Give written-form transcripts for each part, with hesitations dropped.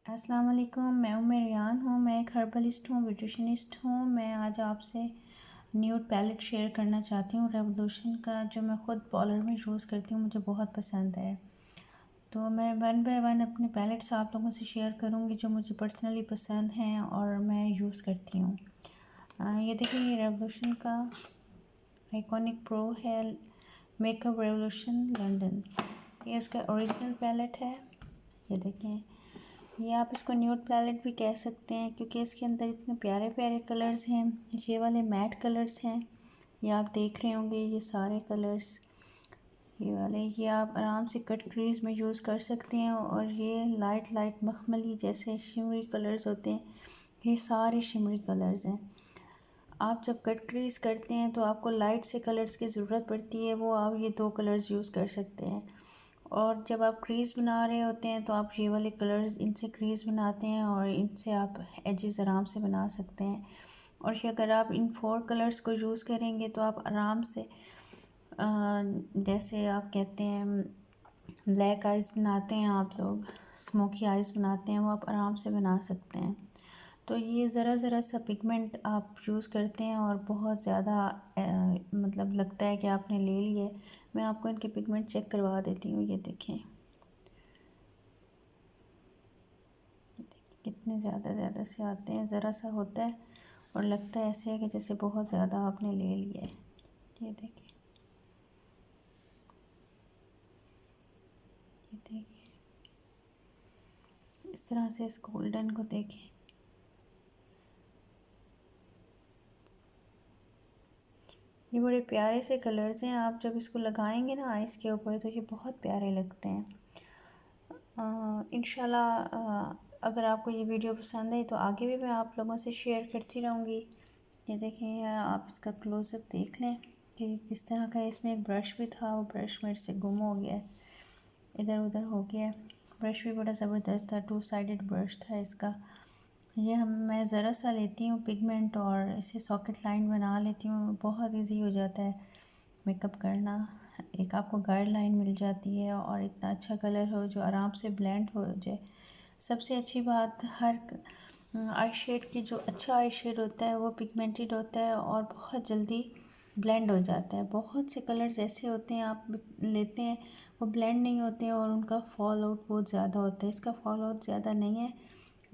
अस्सलाम वालेकुम, मैं रियान हूँ। मैं एक हर्बलिस्ट हूँ, ब्यूटिशनिस्ट हूँ। मैं आज आपसे न्यूड पैलेट शेयर करना चाहती हूँ रेवोल्यूशन का, जो मैं ख़ुद पार्लर में यूज़ करती हूँ, मुझे बहुत पसंद है। तो मैं वन बाय वन अपने पैलेट्स आप लोगों से शेयर करूँगी जो मुझे पर्सनली पसंद हैं और मैं यूज़ करती हूँ। ये देखिए, ये रेवोल्यूशन का आइकॉनिक प्रो है मेकअप रेवोल्यूशन लंदन। ये इसका ओरिजिनल पैलेट है। ये देखें, ये आप इसको न्यूड पैलेट भी कह सकते हैं क्योंकि इसके अंदर इतने प्यारे प्यारे कलर्स हैं। ये वाले मैट कलर्स हैं, ये आप देख रहे होंगे। ये सारे कलर्स ये वाले, ये आप आराम से कट क्रीज में यूज़ कर सकते हैं। और ये लाइट लाइट मखमली जैसे शिमरी कलर्स होते हैं, ये सारे शिमरी कलर्स हैं। आप जब कट क्रीज करते हैं तो आपको लाइट से कलर्स की ज़रूरत पड़ती है, वो आप ये दो कलर्स यूज़ कर सकते हैं। और जब आप क्रीज़ बना रहे होते हैं तो आप ये वाले कलर्स, इनसे क्रीज़ बनाते हैं और इनसे आप एजेस आराम से बना सकते हैं। और अगर आप इन 4 कलर्स को यूज़ करेंगे तो आप आराम से जैसे आप कहते हैं ब्लैक आइज़ बनाते हैं, आप लोग स्मोकी आइज़ बनाते हैं, वो आप आराम से बना सकते हैं। तो ये ज़रा सा पिगमेंट आप यूज़ करते हैं और बहुत ज़्यादा मतलब लगता है कि आपने ले लिए। मैं आपको इनके पिगमेंट चेक करवा देती हूँ। ये देखें, कितने ज़्यादा से आते हैं। ज़रा सा होता है और लगता है ऐसे है कि जैसे बहुत ज़्यादा आपने ले लिया है। ये देखें, ये देखिए, इस तरह से इस गोल्डन को देखें। ये बड़े प्यारे से कलर्स हैं। आप जब इसको लगाएंगे ना आइज़ के ऊपर तो ये बहुत प्यारे लगते हैं। इंशाल्लाह अगर आपको ये वीडियो पसंद आई तो आगे भी मैं आप लोगों से शेयर करती रहूँगी। ये देखें, आप इसका क्लोज़अप देख लें कि किस तरह का है। इसमें एक ब्रश भी था, वो ब्रश मेरे से गुम हो गया है, इधर उधर हो गया। ब्रश भी बड़ा ज़बरदस्त था, 2 साइडेड ब्रश था इसका। ये मैं ज़रा सा लेती हूँ पिगमेंट और इसे सॉकेट लाइन बना लेती हूँ। बहुत इजी हो जाता है मेकअप करना। एक आपको गाइडलाइन मिल जाती है और इतना अच्छा कलर हो जो आराम से ब्लेंड हो जाए। सबसे अच्छी बात, हर आई शेड की जो अच्छा आई शेड होता है वो पिगमेंटेड होता है और बहुत जल्दी ब्लेंड हो जाता है। बहुत से कलर्स ऐसे होते हैं आप लेते हैं, वो ब्लेंड नहीं होते हैं और उनका फॉल आउट बहुत ज़्यादा होता है। इसका फॉल आउट ज़्यादा नहीं है,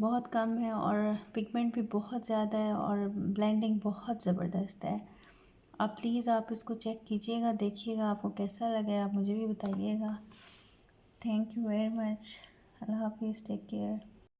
बहुत कम है और पिगमेंट भी बहुत ज़्यादा है और ब्लेंडिंग बहुत ज़बरदस्त है। आप प्लीज़ आप इसको चेक कीजिएगा, देखिएगा आपको कैसा लगे, आप मुझे भी बताइएगा। Thank you very much. अल्लाह हाफिज़, टेक केयर।